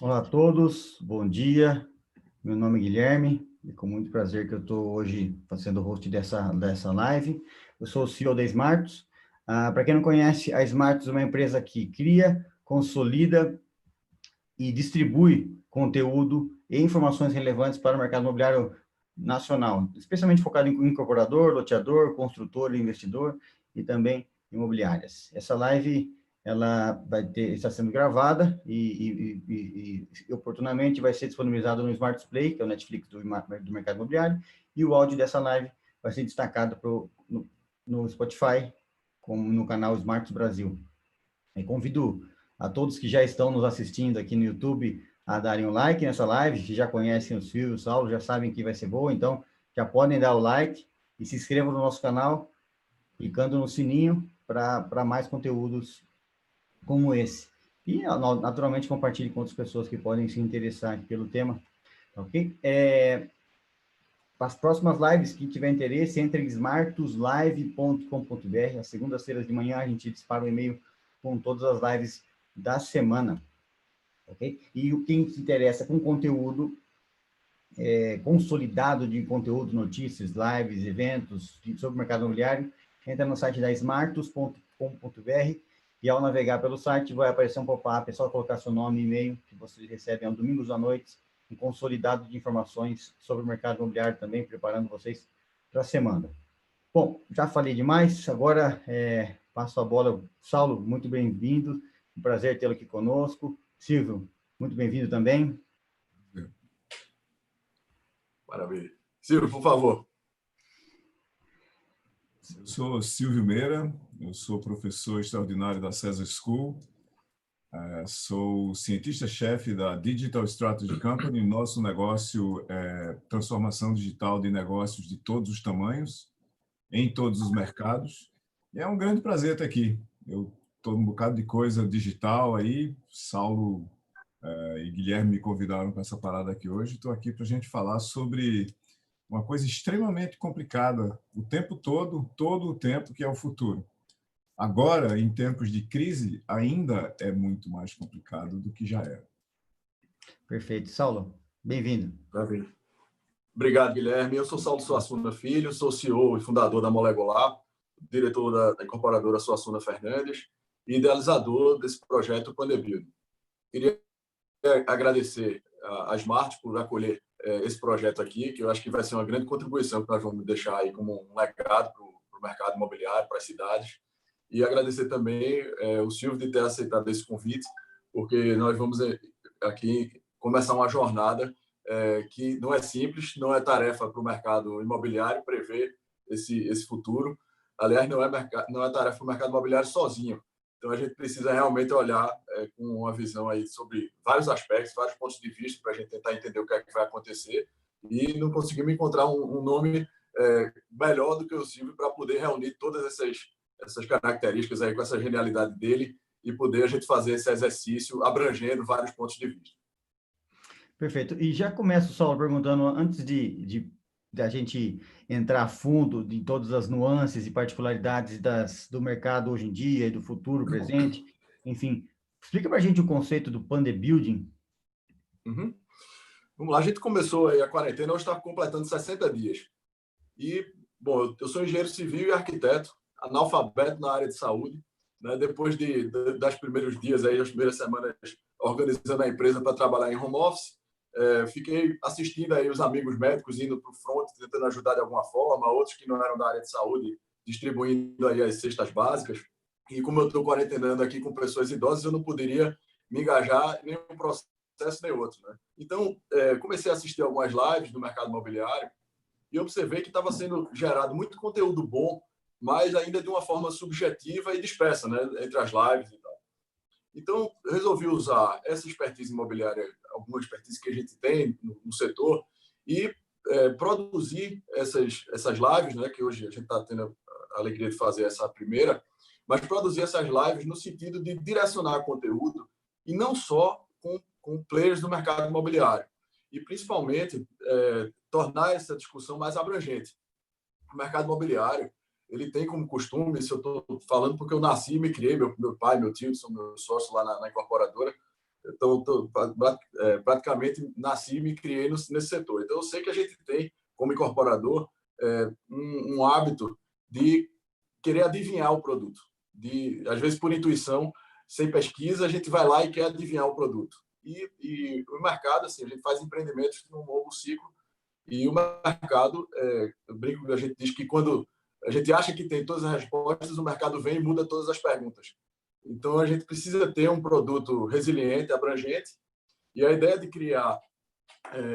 Olá a todos, bom dia. Meu nome é Guilherme e com muito prazer que eu estou hoje fazendo o host dessa live. Eu sou o CEO da Smartus. Para quem não conhece, a Smartus é uma empresa que cria, consolida e distribui conteúdo e informações relevantes para o mercado imobiliário nacional, especialmente focado em incorporador, loteador, construtor, investidor e também imobiliárias. Essa live ela está sendo gravada e oportunamente vai ser disponibilizada no Smart Display, que é o Netflix do mercado imobiliário, e o áudio dessa live vai ser destacado no Spotify, como no canal Smart Brasil. E convido a todos que já estão nos assistindo aqui no YouTube a darem um like nessa live, que já conhecem o Silvio, o Saulo, já sabem que vai ser boa, então já podem dar o like e se inscrevam no nosso canal, clicando no sininho para mais conteúdos como esse. E, naturalmente, compartilhe com outras pessoas que podem se interessar pelo tema, ok? As próximas lives, quem tiver interesse, entre em smartuslive.com.br. Às segundas-feiras de manhã, a gente dispara um e-mail com todas as lives da semana, ok? E quem se interessa com conteúdo consolidado de conteúdo, notícias, lives, eventos sobre o mercado imobiliário, entra no site da smartus.com.br e ao navegar pelo site vai aparecer um pop-up, é só colocar seu nome e e-mail, que vocês recebem aos domingos à noite, um consolidado de informações sobre o mercado imobiliário também, preparando vocês para a semana. Bom, já falei demais, agora passo a bola. Saulo, muito bem-vindo, um prazer tê-lo aqui conosco. Silvio, muito bem-vindo também. Maravilha. Silvio, por favor. Eu sou Silvio Meira, eu sou professor extraordinário da Cesar School, sou cientista-chefe da Digital Strategy Company. Nosso negócio é transformação digital de negócios de todos os tamanhos, em todos os mercados. E é um grande prazer estar aqui. Eu estou um bocado de coisa digital aí, Saulo e Guilherme me convidaram para essa parada aqui hoje. Estou aqui para a gente falar sobre uma coisa extremamente complicada o tempo todo o tempo, que é o futuro. Agora, em tempos de crise, ainda é muito mais complicado do que já era. Perfeito. Saulo, bem-vindo. Maravilha. Obrigado, Guilherme. Eu sou Saulo Suassuna Filho, sou CEO e fundador da Molecular, diretor da incorporadora Suassuna Fernandes e idealizador desse projeto Pandebuild. Queria agradecer a Smart por acolher esse projeto aqui, que eu acho que vai ser uma grande contribuição que nós vamos deixar aí como um legado para o mercado imobiliário, para as cidades. E agradecer também o Silvio de ter aceitado esse convite, porque nós vamos aqui começar uma jornada que não é simples, não é tarefa para o mercado imobiliário prever esse futuro. Aliás, não é tarefa para o mercado imobiliário sozinho. Então, a gente precisa realmente olhar com uma visão aí sobre vários aspectos, vários pontos de vista, para a gente tentar entender o que é que vai acontecer. E não conseguimos encontrar um nome melhor do que o Silvio para poder reunir todas essas características aí com essa genialidade dele e poder a gente fazer esse exercício abrangendo vários pontos de vista. Perfeito. E já começo, Saulo, perguntando, antes de a gente entrar a fundo em todas as nuances e particularidades do mercado hoje em dia e do futuro, presente, enfim, explica para a gente o conceito do Pandebuilding. Uhum. Vamos lá, a gente começou aí a quarentena, hoje está completando 60 dias. E, bom, eu sou engenheiro civil e arquiteto, analfabeto na área de saúde, né? Depois das primeiros dias, aí, as primeiras semanas organizando a empresa para trabalhar em home office, fiquei assistindo aí os amigos médicos indo para o front, tentando ajudar de alguma forma, outros que não eram da área de saúde, distribuindo aí as cestas básicas. E como eu estou quarentenando aqui com pessoas idosas, eu não poderia me engajar em nenhum processo nem outro, né? Então, comecei a assistir algumas lives do mercado imobiliário e observei que estava sendo gerado muito conteúdo bom, mas ainda de uma forma subjetiva e dispersa, né, entre as lives e tal. Então, eu resolvi usar essa expertise imobiliária, alguma expertise que a gente tem no setor, e produzir essas lives, né, que hoje a gente está tendo a alegria de fazer essa primeira, mas produzir essas lives no sentido de direcionar conteúdo e não só com players do mercado imobiliário. E, principalmente, tornar essa discussão mais abrangente. O mercado imobiliário, ele tem como costume, se eu estou falando porque eu nasci e me criei, meu pai, meu tio são meus sócios lá na incorporadora, Então, praticamente nasci e me criei nesse setor. Então, eu sei que a gente tem, como incorporador, um hábito de querer adivinhar o produto. Às vezes, por intuição, sem pesquisa, a gente vai lá e quer adivinhar o produto. E o mercado, assim, a gente faz empreendimentos num novo ciclo, e o mercado, eu brinco, a gente diz que quando a gente acha que tem todas as respostas, o mercado vem e muda todas as perguntas. Então, a gente precisa ter um produto resiliente, abrangente, e a ideia de criar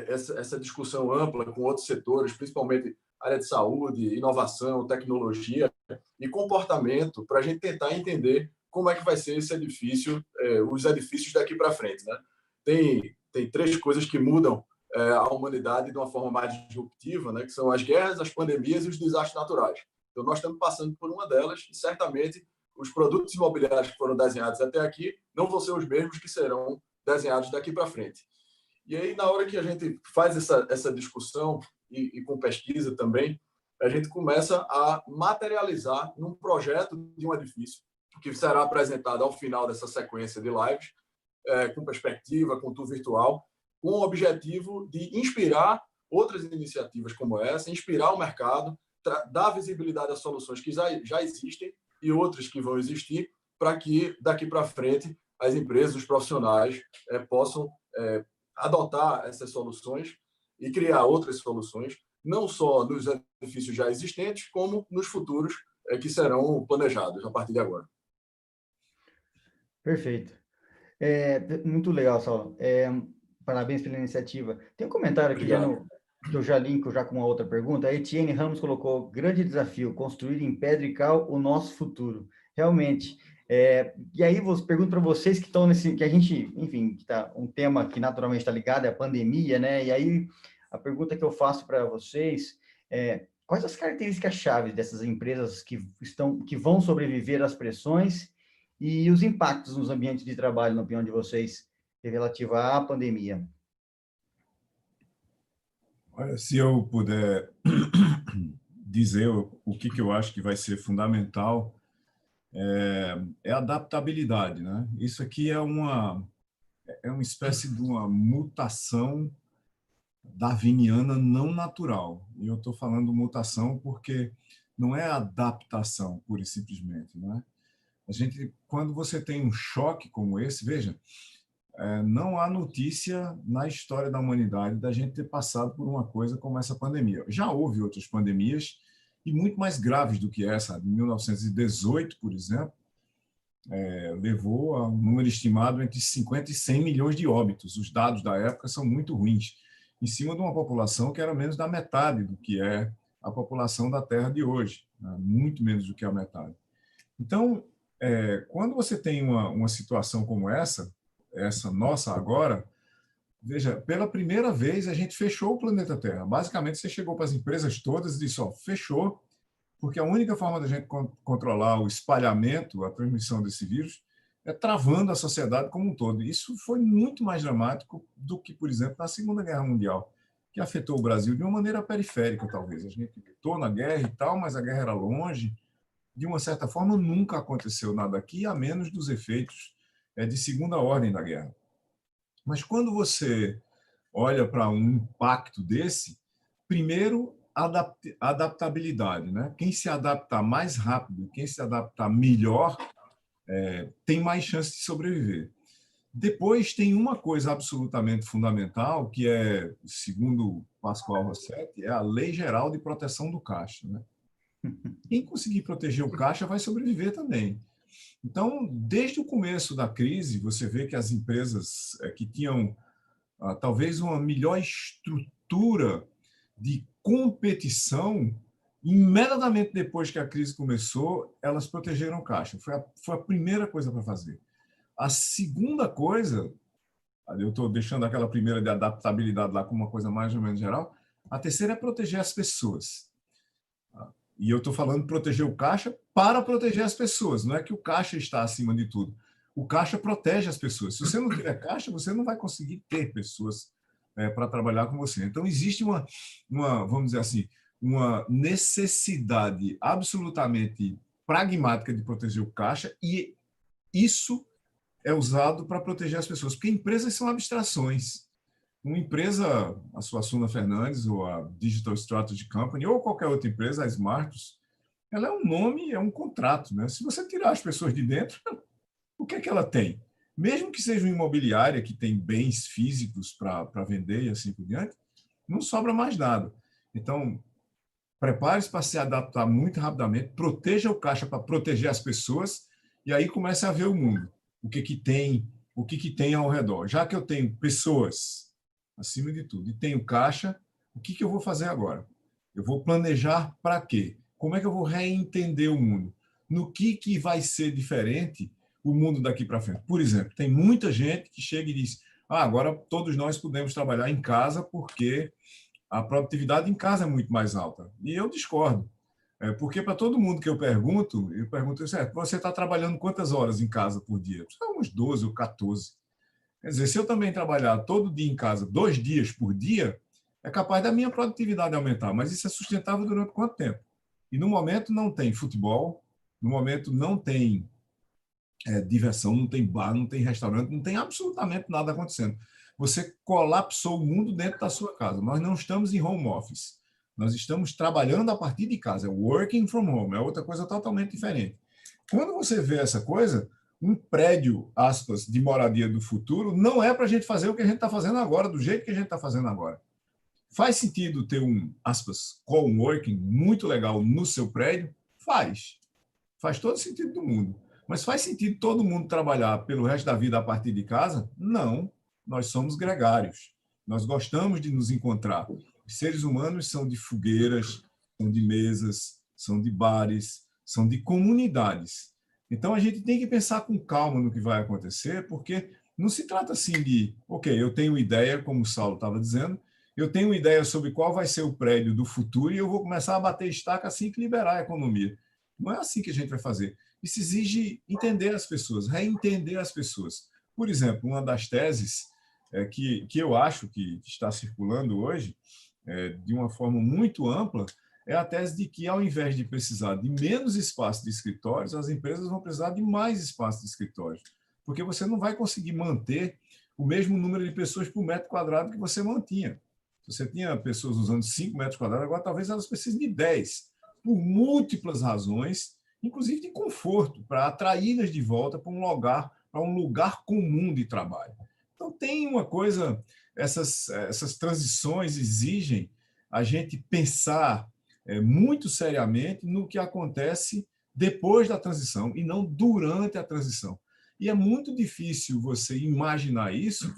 essa discussão ampla com outros setores, principalmente área de saúde, inovação, tecnologia e comportamento, para a gente tentar entender como é que vai ser esse edifício, os edifícios daqui para frente, né? Tem três coisas que mudam a humanidade de uma forma mais disruptiva, né? Que são as guerras, as pandemias e os desastres naturais. Então, nós estamos passando por uma delas e, certamente, os produtos imobiliários que foram desenhados até aqui não vão ser os mesmos que serão desenhados daqui para frente. E aí, na hora que a gente faz essa discussão, e com pesquisa também, a gente começa a materializar num projeto de um edifício que será apresentado ao final dessa sequência de lives, com perspectiva, com tour virtual, com o objetivo de inspirar outras iniciativas como essa, inspirar o mercado, dar visibilidade às soluções que já existem e outras que vão existir, para que, daqui para frente, as empresas, os profissionais possam adotar essas soluções e criar outras soluções, não só nos edifícios já existentes, como nos futuros que serão planejados a partir de agora. Perfeito. Muito legal, Saulo. Parabéns pela iniciativa. Tem um comentário aqui que eu já linko já com uma outra pergunta. A Etienne Ramos colocou: grande desafio, construir em pedra e cal o nosso futuro. Realmente. E aí, pergunto para vocês que estão que a gente, enfim, que tá um tema que naturalmente está ligado é a pandemia, né? E aí, a pergunta que eu faço para vocês é: quais as características-chave dessas empresas que vão sobreviver às pressões e os impactos nos ambientes de trabalho, na opinião de vocês, relativa à pandemia? Olha, se eu puder dizer o que eu acho que vai ser fundamental, é a adaptabilidade, né? Isso aqui é uma espécie de uma mutação darwiniana não natural. E eu estou falando mutação porque não é adaptação, pura e simplesmente, né? Quando você tem um choque como esse, veja, não há notícia na história da humanidade da gente ter passado por uma coisa como essa pandemia. Já houve outras pandemias e muito mais graves do que essa. Em 1918, por exemplo, levou a um número estimado entre 50 e 100 milhões de óbitos. Os dados da época são muito ruins, em cima de uma população que era menos da metade do que é a população da Terra de hoje, né? Muito menos do que a metade. Então, quando você tem uma situação como essa nossa agora, veja, pela primeira vez a gente fechou o planeta Terra. Basicamente, você chegou para as empresas todas e disse: fechou, porque a única forma da gente controlar o espalhamento, a transmissão desse vírus, é travando a sociedade como um todo. Isso foi muito mais dramático do que, por exemplo, na Segunda Guerra Mundial, que afetou o Brasil de uma maneira periférica, talvez. A gente lutou na guerra e tal, mas a guerra era longe. De uma certa forma, nunca aconteceu nada aqui, a menos dos efeitos de segunda ordem da guerra. Mas quando você olha para um impacto desse, primeiro, adaptabilidade, né? Quem se adaptar mais rápido, quem se adaptar melhor, tem mais chance de sobreviver. Depois tem uma coisa absolutamente fundamental, que é, segundo Pascoal Rossetti, é a Lei Geral de Proteção do Caixa, né? Quem conseguir proteger o caixa vai sobreviver também. Então, desde o começo da crise, você vê que as empresas que tinham talvez uma melhor estrutura de competição, imediatamente depois que a crise começou, elas protegeram o caixa. Foi a primeira coisa para fazer. A segunda coisa, eu estou deixando aquela primeira de adaptabilidade lá como uma coisa mais ou menos geral, a terceira é proteger as pessoas. E eu estou falando de proteger o caixa para proteger as pessoas. Não é que o caixa está acima de tudo. O caixa protege as pessoas. Se você não tiver caixa, você não vai conseguir ter pessoas para trabalhar com você. Então, existe vamos dizer assim, uma necessidade absolutamente pragmática de proteger o caixa, e isso é usado para proteger as pessoas, porque empresas são abstrações. Uma empresa, a Suassuna Fernandes, ou a Digital Strategy Company, ou qualquer outra empresa, a Smartus, ela é um nome, é um contrato, né? Se você tirar as pessoas de dentro, o que é que ela tem? Mesmo que seja uma imobiliária que tem bens físicos para vender e assim por diante, não sobra mais nada. Então, prepare-se para se adaptar muito rapidamente, proteja o caixa para proteger as pessoas e aí comece a ver o mundo. O que tem ao redor. Já que eu tenho pessoas acima de tudo e tenho caixa, o que eu vou fazer agora? Eu vou planejar para quê? Como é que eu vou reentender o mundo? No que vai ser diferente o mundo daqui para frente? Por exemplo, tem muita gente que chega e diz: agora todos nós podemos trabalhar em casa porque a produtividade em casa é muito mais alta. E eu discordo. Porque para todo mundo que eu pergunto, certo, você está trabalhando quantas horas em casa por dia? Uns 12 ou 14. Quer dizer, se eu também trabalhar todo dia em casa, 2 dias por dia, é capaz da minha produtividade aumentar. Mas isso é sustentável durante quanto tempo? E no momento não tem futebol, no momento não tem diversão, não tem bar, não tem restaurante, não tem absolutamente nada acontecendo. Você colapsou o mundo dentro da sua casa. Nós não estamos em home office. Nós estamos trabalhando a partir de casa. É working from home. É outra coisa totalmente diferente. Quando você vê essa coisa, um prédio, aspas, de moradia do futuro, não é para a gente fazer o que a gente está fazendo agora, do jeito que a gente está fazendo agora. Faz sentido ter um, aspas, coworking muito legal no seu prédio? Faz. Faz todo sentido do mundo. Mas faz sentido todo mundo trabalhar pelo resto da vida a partir de casa? Não. Nós somos gregários. Nós gostamos de nos encontrar. Os seres humanos são de fogueiras, são de mesas, são de bares, são de comunidades. Então, a gente tem que pensar com calma no que vai acontecer, porque não se trata assim de, ok, eu tenho ideia, como o Saulo estava dizendo, eu tenho ideia sobre qual vai ser o prédio do futuro e eu vou começar a bater estaca assim que liberar a economia. Não é assim que a gente vai fazer. Isso exige entender as pessoas, reentender as pessoas. Por exemplo, uma das teses que eu acho que está circulando hoje, de uma forma muito ampla, é a tese de que, ao invés de precisar de menos espaço de escritórios, as empresas vão precisar de mais espaço de escritórios, porque você não vai conseguir manter o mesmo número de pessoas por metro quadrado que você mantinha. Se você tinha pessoas usando 5 metros quadrados, agora talvez elas precisem de 10, por múltiplas razões, inclusive de conforto, para atraí-las de volta para um lugar comum de trabalho. Então, tem uma coisa, essas transições exigem a gente pensar muito seriamente no que acontece depois da transição e não durante a transição. E é muito difícil você imaginar isso,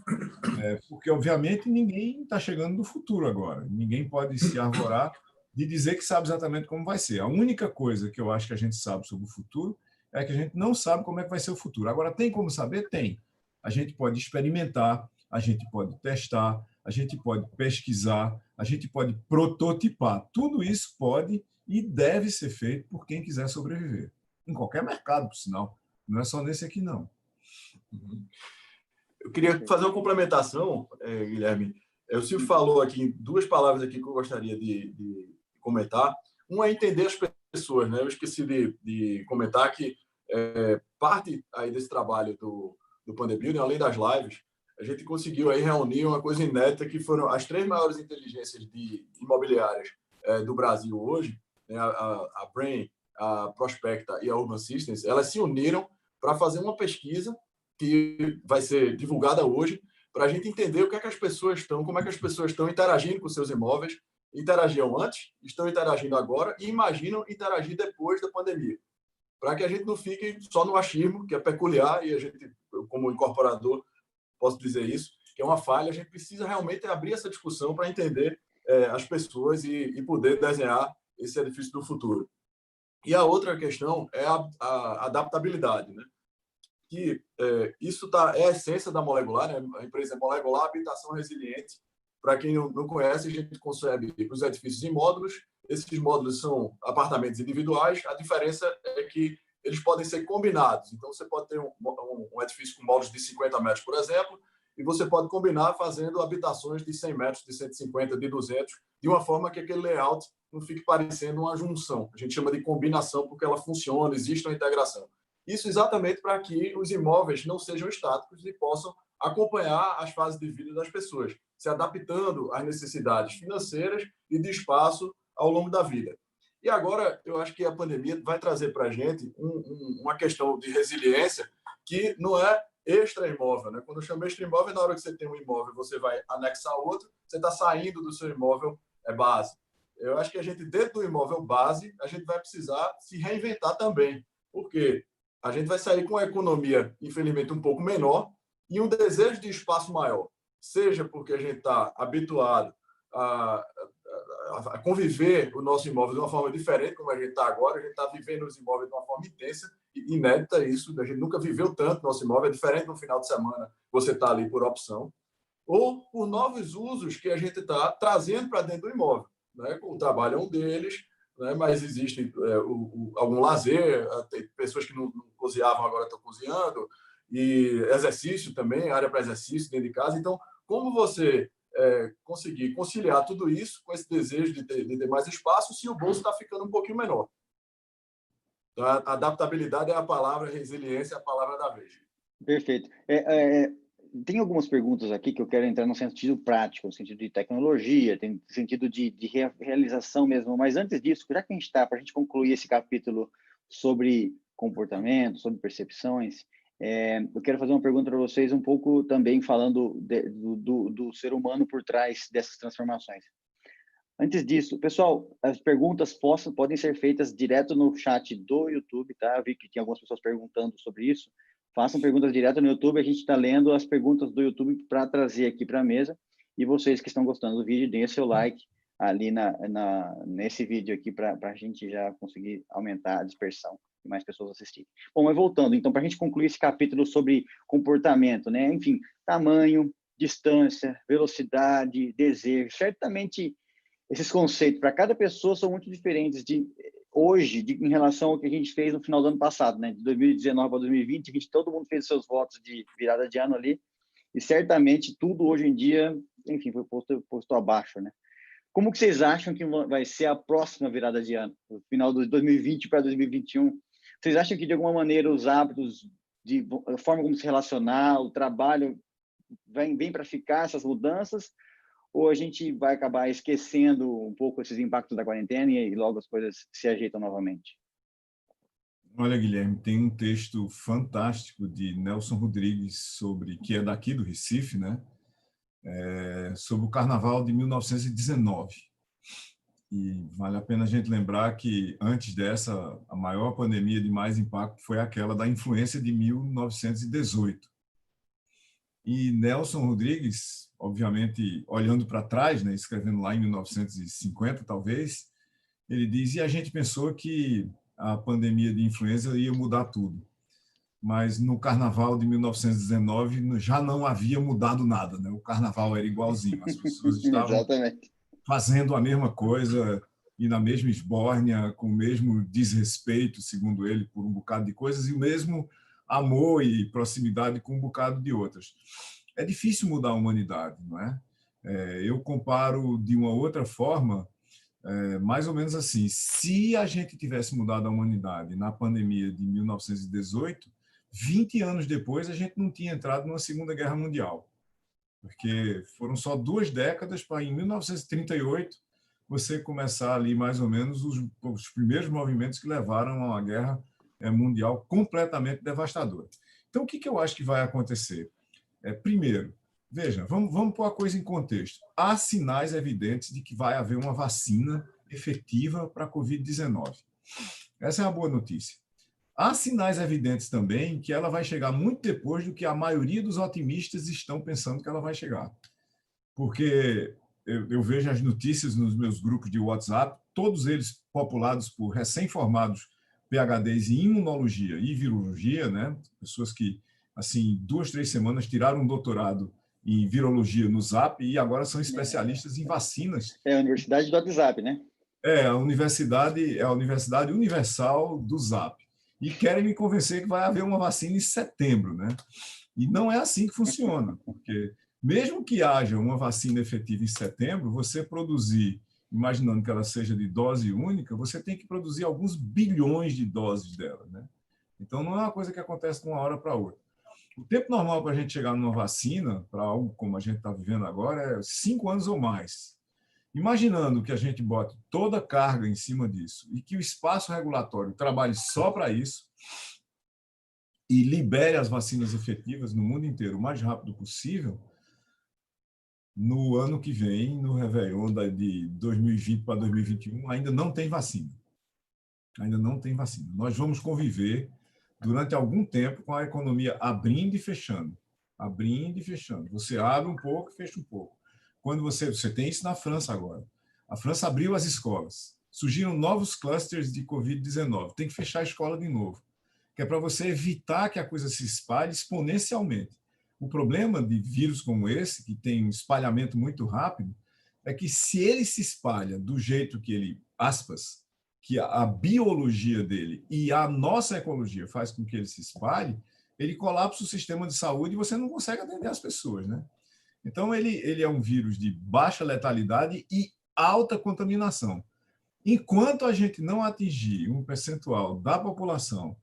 porque, obviamente, ninguém está chegando no futuro agora. Ninguém pode se arvorar de dizer que sabe exatamente como vai ser. A única coisa que eu acho que a gente sabe sobre o futuro é que a gente não sabe como é que vai ser o futuro. Agora, tem como saber? Tem. A gente pode experimentar, a gente pode testar, a gente pode pesquisar, a gente pode prototipar. Tudo isso pode e deve ser feito por quem quiser sobreviver. Em qualquer mercado, por sinal. Não é só nesse aqui, não. Eu queria fazer uma complementação, Guilherme. O Silvio falou aqui 2 palavras aqui que eu gostaria de comentar. Uma é entender as pessoas, né? Eu esqueci de comentar que parte aí desse trabalho do Pandebuilding, além das lives, a gente conseguiu aí reunir uma coisa inédita, que foram as 3 maiores inteligências imobiliárias do Brasil hoje, né? A Brain, a Prospecta e a Urban Systems, elas se uniram para fazer uma pesquisa que vai ser divulgada hoje, para a gente entender o que é que as pessoas estão, como é que as pessoas estão interagindo com seus imóveis, interagiam antes, estão interagindo agora e imaginam interagir depois da pandemia. Para que a gente não fique só no achismo, que é peculiar, e a gente, como incorporador, posso dizer isso, que é uma falha, a gente precisa realmente abrir essa discussão para entender as pessoas e poder desenhar esse edifício do futuro. E a outra questão é a adaptabilidade, né? Que isso é a essência da Molecular, né? A empresa é Molecular Habitação Resiliente. Para quem não conhece, a gente concebe os edifícios em módulos. Esses módulos são apartamentos individuais. A diferença é que eles podem ser combinados. Então, você pode ter um edifício com módulos de 50 metros, por exemplo, e você pode combinar fazendo habitações de 100 metros, de 150, de 200, de uma forma que aquele layout não fique parecendo uma junção. A gente chama de combinação porque ela funciona, existe uma integração. Isso exatamente para que os imóveis não sejam estáticos e possam acompanhar as fases de vida das pessoas, se adaptando às necessidades financeiras e de espaço ao longo da vida. E agora, eu acho que a pandemia vai trazer para a gente uma questão de resiliência que não é extra-imóvel. Né? Quando eu chamo extra-imóvel, na hora que você tem um imóvel, você vai anexar outro, você está saindo do seu imóvel base. Eu acho que a gente, dentro do imóvel base, a gente vai precisar se reinventar também. Por quê? A gente vai sair com uma economia, infelizmente, um pouco menor e um desejo de espaço maior. Seja porque a gente está habituado a conviver o nosso imóvel de uma forma diferente, como a gente está agora. A gente está vivendo os imóveis de uma forma intensa, inédita isso. A gente nunca viveu tanto nosso imóvel. É diferente no final de semana, você está ali por opção. Ou por novos usos que a gente está trazendo para dentro do imóvel. Né? O trabalho é um deles, né? Mas existe algum lazer, tem pessoas que não cozinhavam, agora estão cozinhando, e exercício também, área para exercício dentro de casa. Então, como você conseguir conciliar tudo isso com esse desejo de ter mais espaço se o bolso está ficando um pouquinho menor? Então, a adaptabilidade é a palavra, a resiliência é a palavra da vez. Perfeito. Tem algumas perguntas aqui que eu quero entrar no sentido prático, no sentido de tecnologia, tem sentido de realização mesmo. Mas antes disso, já que a gente está, para a gente concluir esse capítulo sobre comportamento, sobre percepções, eu quero fazer uma pergunta para vocês um pouco também falando do ser humano por trás dessas transformações. Antes disso, pessoal, as perguntas podem ser feitas direto no chat do YouTube, tá? Eu vi que tinha algumas pessoas perguntando sobre isso. Façam perguntas direto no YouTube, a gente está lendo as perguntas do YouTube para trazer aqui para a mesa. E vocês que estão gostando do vídeo, deem seu like ali nesse vídeo aqui para a gente já conseguir aumentar a dispersão e mais pessoas assistirem. Bom, mas voltando, então, para a gente concluir esse capítulo sobre comportamento, né? Enfim, tamanho, distância, velocidade, desejo, certamente esses conceitos para cada pessoa são muito diferentes hoje em relação ao que a gente fez no final do ano passado, né? De 2019 para 2020, todo mundo fez seus votos de virada de ano ali, e certamente tudo hoje em dia, enfim, foi posto abaixo, né? Como que vocês acham que vai ser a próxima virada de ano, no final de 2020 para 2021? Vocês acham que de alguma maneira os hábitos, a forma como se relacionar, o trabalho vem para ficar, essas mudanças? Ou a gente vai acabar esquecendo um pouco esses impactos da quarentena e logo as coisas se ajeitam novamente? Olha, Guilherme, tem um texto fantástico de Nelson Rodrigues, que é daqui do Recife, né? Sobre o Carnaval de 1919. E vale a pena a gente lembrar que, antes dessa, a maior pandemia de mais impacto foi aquela da influenza de 1918. E Nelson Rodrigues, obviamente, olhando para trás, né, escrevendo lá em 1950, talvez, ele diz, e a gente pensou que a pandemia de influenza ia mudar tudo. Mas no Carnaval de 1919 já não havia mudado nada, né? O Carnaval era igualzinho, as pessoas estavam fazendo a mesma coisa e na mesma esbórnia, com o mesmo desrespeito, segundo ele, por um bocado de coisas, e o mesmo amor e proximidade com um bocado de outras. É difícil mudar a humanidade, não é? Eu comparo de uma outra forma, mais ou menos assim, se a gente tivesse mudado a humanidade na pandemia de 1918, 20 anos depois a gente não tinha entrado numa Segunda Guerra Mundial, porque foram só 2 décadas para, em 1938, você começar ali mais ou menos os primeiros movimentos que levaram a uma guerra mundial completamente devastadora. Então, o que eu acho que vai acontecer? Primeiro, veja, vamos pôr a coisa em contexto. Há sinais evidentes de que vai haver uma vacina efetiva para a Covid-19. Essa é uma boa notícia. Há sinais evidentes também que ela vai chegar muito depois do que a maioria dos otimistas estão pensando que ela vai chegar. Porque eu vejo as notícias nos meus grupos de WhatsApp, todos eles populados por recém-formados PhDs em imunologia e virologia, né? Pessoas que, assim, 2, 3 semanas tiraram um doutorado em virologia no Zap e agora são especialistas em vacinas. É a Universidade do WhatsApp, né? A Universidade Universal do Zap. E querem me convencer que vai haver uma vacina em setembro, né? E não é assim que funciona, porque mesmo que haja uma vacina efetiva em setembro, você produzir, imaginando que ela seja de dose única, você tem que produzir alguns bilhões de doses dela, né? Então, não é uma coisa que acontece de uma hora para outra. O tempo normal para a gente chegar numa vacina, para algo como a gente está vivendo agora, é 5 anos ou mais. Imaginando que a gente bote toda a carga em cima disso e que o espaço regulatório trabalhe só para isso e libere as vacinas efetivas no mundo inteiro o mais rápido possível, no ano que vem, no Réveillon de 2020 para 2021, ainda não tem vacina. Ainda não tem vacina. Nós vamos conviver durante algum tempo com a economia abrindo e fechando. Abrindo e fechando. Você abre um pouco e fecha um pouco. Quando você tem isso na França agora. A França abriu as escolas. Surgiram novos clusters de Covid-19. Tem que fechar a escola de novo. Que é para você evitar que a coisa se espalhe exponencialmente. O problema de vírus como esse, que tem um espalhamento muito rápido, é que se ele se espalha do jeito que ele, aspas, que a biologia dele e a nossa ecologia faz com que ele se espalhe, ele colapsa o sistema de saúde e você não consegue atender as pessoas, né? Então, ele é um vírus de baixa letalidade e alta contaminação. Enquanto a gente não atingir um percentual da população,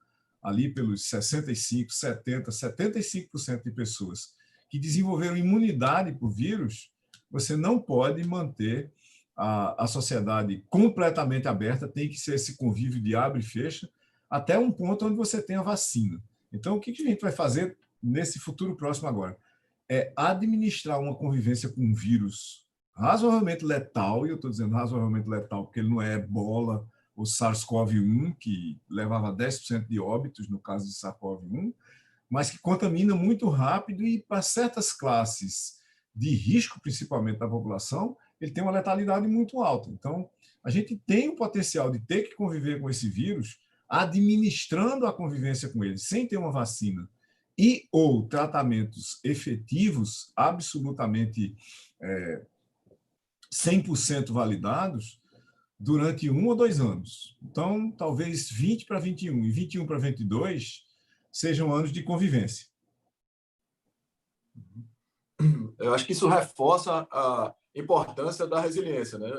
ali pelos 65%, 70%, 75% de pessoas que desenvolveram imunidade por vírus, você não pode manter a sociedade completamente aberta, tem que ser esse convívio de abre e fecha, até um ponto onde você tem a vacina. Então, o que a gente vai fazer nesse futuro próximo agora? É administrar uma convivência com um vírus razoavelmente letal, e eu estou dizendo razoavelmente letal porque ele não é ebola ou SARS-CoV-1, que levava 10% de óbitos no caso de SARS-CoV-1, mas que contamina muito rápido e para certas classes de risco, principalmente da população, ele tem uma letalidade muito alta. Então, a gente tem o potencial de ter que conviver com esse vírus, administrando a convivência com ele, sem ter uma vacina e ou tratamentos efetivos, absolutamente 100% validados, durante 1 ou 2 anos. Então, talvez 20 para 21 e 21 para 22 sejam anos de convivência. Eu acho que isso reforça a importância da resiliência, né?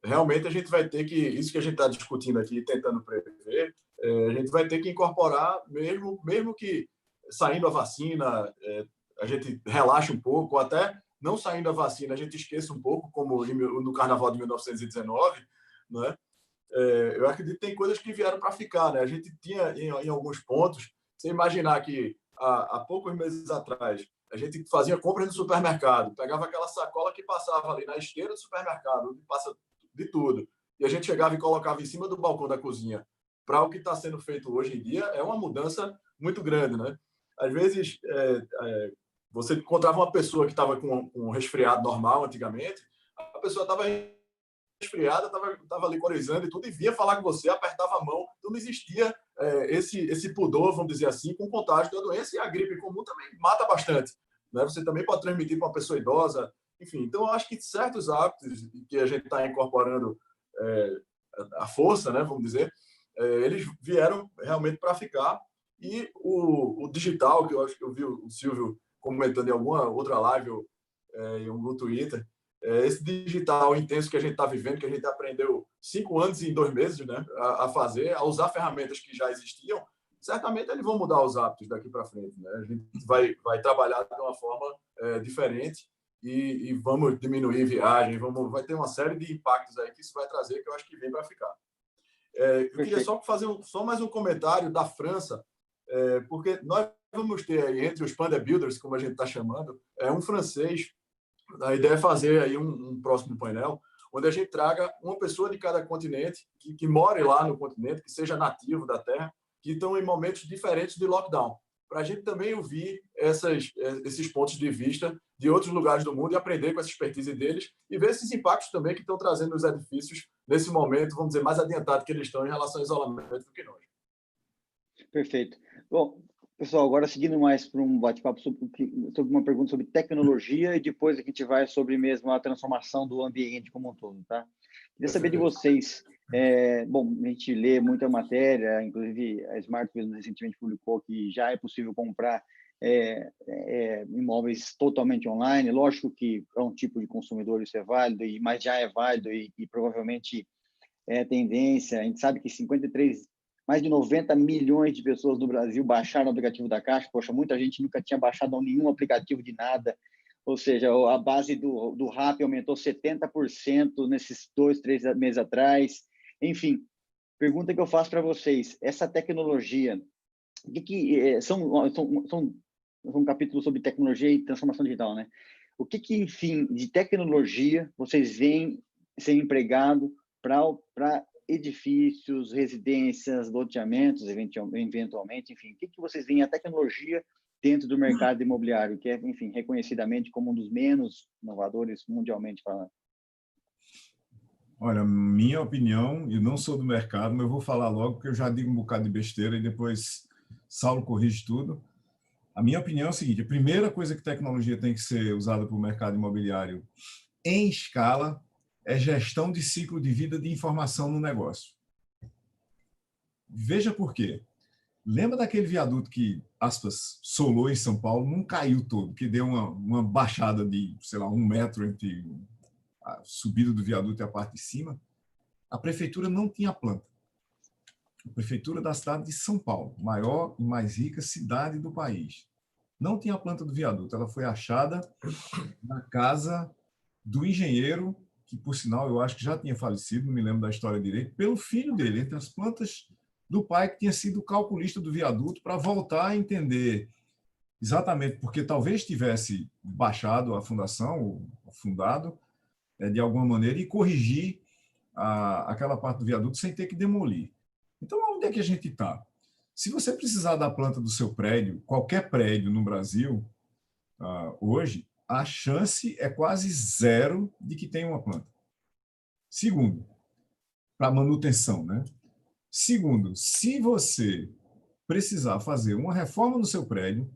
Realmente a gente vai ter que, isso que a gente está discutindo aqui, tentando prever, a gente vai ter que incorporar, mesmo que saindo a vacina, a gente relaxe um pouco, ou até não saindo a vacina, a gente esqueça um pouco, como no Carnaval de 1919, né? Eu acredito que tem coisas que vieram para ficar, né? A gente tinha, em alguns pontos, você imaginar que há poucos meses atrás, a gente fazia compras no supermercado, pegava aquela sacola que passava ali na esteira do supermercado, onde passa de tudo, e a gente chegava e colocava em cima do balcão da cozinha. Para o que está sendo feito hoje em dia, é uma mudança muito grande, né? Às vezes, você encontrava uma pessoa que estava com um resfriado normal antigamente, a pessoa estava resfriada, estava ali corizando e tudo, e via falar com você, apertava a mão, então não existia esse pudor, vamos dizer assim, com contágio da doença, e a gripe comum também mata bastante, né? Você também pode transmitir para uma pessoa idosa, enfim. Então, eu acho que certos hábitos que a gente está incorporando a força, né, vamos dizer, eles vieram realmente para ficar, e o digital, que eu acho que eu vi o Silvio comentando em alguma outra live em algum Twitter, esse digital intenso que a gente está vivendo, que a gente aprendeu 5 anos em 2 meses, né, a fazer, a usar ferramentas que já existiam, certamente eles vão mudar os hábitos daqui para frente, né? A gente vai trabalhar de uma forma diferente e vamos diminuir viagem, vai ter uma série de impactos aí que isso vai trazer, que eu acho que vem para ficar. Eu queria só fazer só mais um comentário da França, porque nós vamos ter aí, entre os Panda Builders, como a gente está chamando, um francês. A ideia é fazer aí um próximo painel, onde a gente traga uma pessoa de cada continente, que more lá no continente, que seja nativo da terra, que estão em momentos diferentes de lockdown, para a gente também ouvir esses pontos de vista de outros lugares do mundo e aprender com essa expertise deles e ver esses impactos também que estão trazendo os edifícios nesse momento, vamos dizer, mais adiantado que eles estão em relação ao isolamento do que nós. Perfeito. Bom, pessoal, agora seguindo mais para um bate-papo sobre uma pergunta sobre tecnologia e depois a gente vai sobre mesmo a transformação do ambiente como um todo, tá? Queria saber de vocês, bom, a gente lê muita matéria, inclusive a Smart recentemente publicou que já é possível comprar imóveis totalmente online. Lógico que para um tipo de consumidor isso é válido, mas já é válido e provavelmente é tendência. A gente sabe que mais de 90 milhões de pessoas no Brasil baixaram o aplicativo da Caixa. Poxa, muita gente nunca tinha baixado nenhum aplicativo de nada. Ou seja, a base do Rappi aumentou 70% nesses 2, 3 meses atrás. Enfim, pergunta que eu faço para vocês. Essa tecnologia, são capítulos sobre tecnologia e transformação digital, né? O que, enfim, de tecnologia vocês veem ser empregado para edifícios, residências, loteamentos, eventualmente, enfim, o que vocês veem a tecnologia dentro do mercado imobiliário, que é, enfim, reconhecidamente como um dos menos inovadores mundialmente falando? Olha, minha opinião, e não sou do mercado, mas eu vou falar logo, porque eu já digo um bocado de besteira e depois Saulo corrige tudo. A minha opinião é o seguinte: a primeira coisa que tecnologia tem que ser usada para o mercado imobiliário em escala é gestão de ciclo de vida de informação no negócio. Veja por quê. Lembra daquele viaduto que, aspas, solou em São Paulo? Não caiu todo, que deu uma baixada de, sei lá, 1 metro entre a subida do viaduto e a parte de cima? A prefeitura não tinha planta. A prefeitura da cidade de São Paulo, maior e mais rica cidade do país, não tinha a planta do viaduto. Ela foi achada na casa do engenheiro, que, por sinal, eu acho que já tinha falecido, não me lembro da história direito, pelo filho dele, entre as plantas do pai, que tinha sido calculista do viaduto, para voltar a entender exatamente, porque talvez tivesse baixado a fundação, ou fundado, de alguma maneira, e corrigir aquela parte do viaduto sem ter que demolir. Então, onde é que a gente está? Se você precisar da planta do seu prédio, qualquer prédio no Brasil, hoje, a chance é quase zero de que tenha uma planta. Segundo, para manutenção, né? Segundo, se você precisar fazer uma reforma no seu prédio,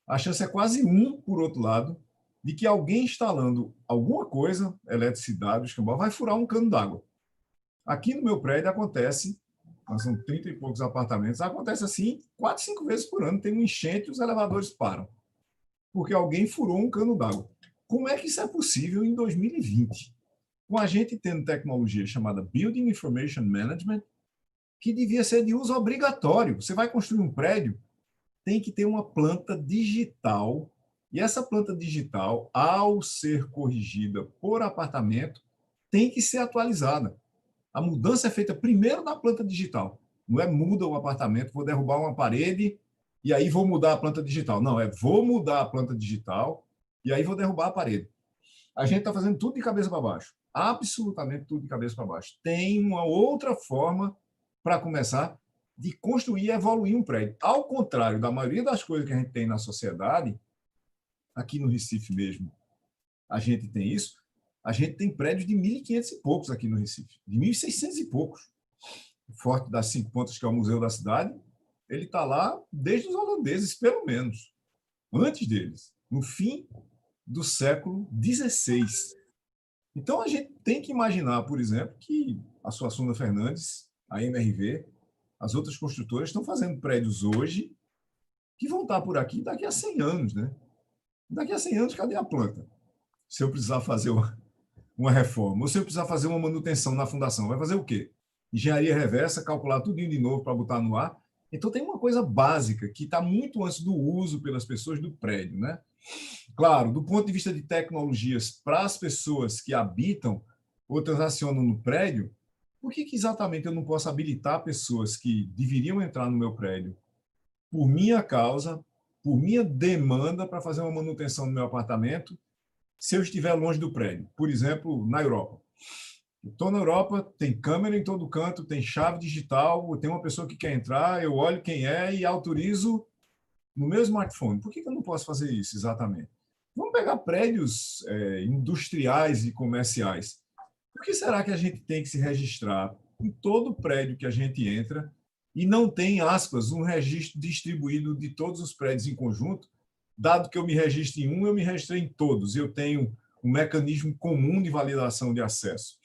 a chance é quase 1, por outro lado, de que alguém instalando alguma coisa, eletricidade, escambau, vai furar um cano d'água. Aqui no meu prédio acontece, nós são 30 e poucos apartamentos, acontece assim 4, 5 vezes por ano, tem um enchente e os elevadores param, porque alguém furou um cano d'água. Como é que isso é possível em 2020? Com a gente tendo tecnologia chamada Building Information Management, que devia ser de uso obrigatório. Você vai construir um prédio, tem que ter uma planta digital, e essa planta digital, ao ser corrigida por apartamento, tem que ser atualizada. A mudança é feita primeiro na planta digital. Não é muda o apartamento, vou derrubar uma parede e aí vou mudar a planta digital. Não, é vou mudar a planta digital e aí vou derrubar a parede. A gente está fazendo tudo de cabeça para baixo. Absolutamente tudo de cabeça para baixo. Tem uma outra forma para começar de construir e evoluir um prédio. Ao contrário da maioria das coisas que a gente tem na sociedade, aqui no Recife mesmo, a gente tem isso, a gente tem prédios de 1.500 e poucos aqui no Recife, de 1.600 e poucos. O Forte das 5 Pontas, que é o museu da cidade, ele está lá desde os holandeses, pelo menos, antes deles, no fim do século XVI. Então, a gente tem que imaginar, por exemplo, que a Suassuna Fernandes, a MRV, as outras construtoras estão fazendo prédios hoje que vão estar por aqui daqui a 100 anos, né? Daqui a 100 anos, cadê a planta? Se eu precisar fazer uma reforma, ou se eu precisar fazer uma manutenção na fundação, vai fazer o quê? Engenharia reversa, calcular tudo de novo para botar no ar. Então, tem uma coisa básica que está muito antes do uso pelas pessoas do prédio, né? Claro, do ponto de vista de tecnologias para as pessoas que habitam ou transacionam no prédio, por que exatamente eu não posso habilitar pessoas que deveriam entrar no meu prédio por minha causa, por minha demanda para fazer uma manutenção no meu apartamento, se eu estiver longe do prédio? Por exemplo, na Europa. Estou na Europa, tem câmera em todo canto, tem chave digital, tem uma pessoa que quer entrar, eu olho quem é e autorizo no meu smartphone. Por que eu não posso fazer isso exatamente? Vamos pegar prédios industriais e comerciais. Por que será que a gente tem que se registrar em todo prédio que a gente entra e não tem, aspas, um registro distribuído de todos os prédios em conjunto? Dado que eu me registro em um, eu me registrei em todos. Eu tenho um mecanismo comum de validação de acesso.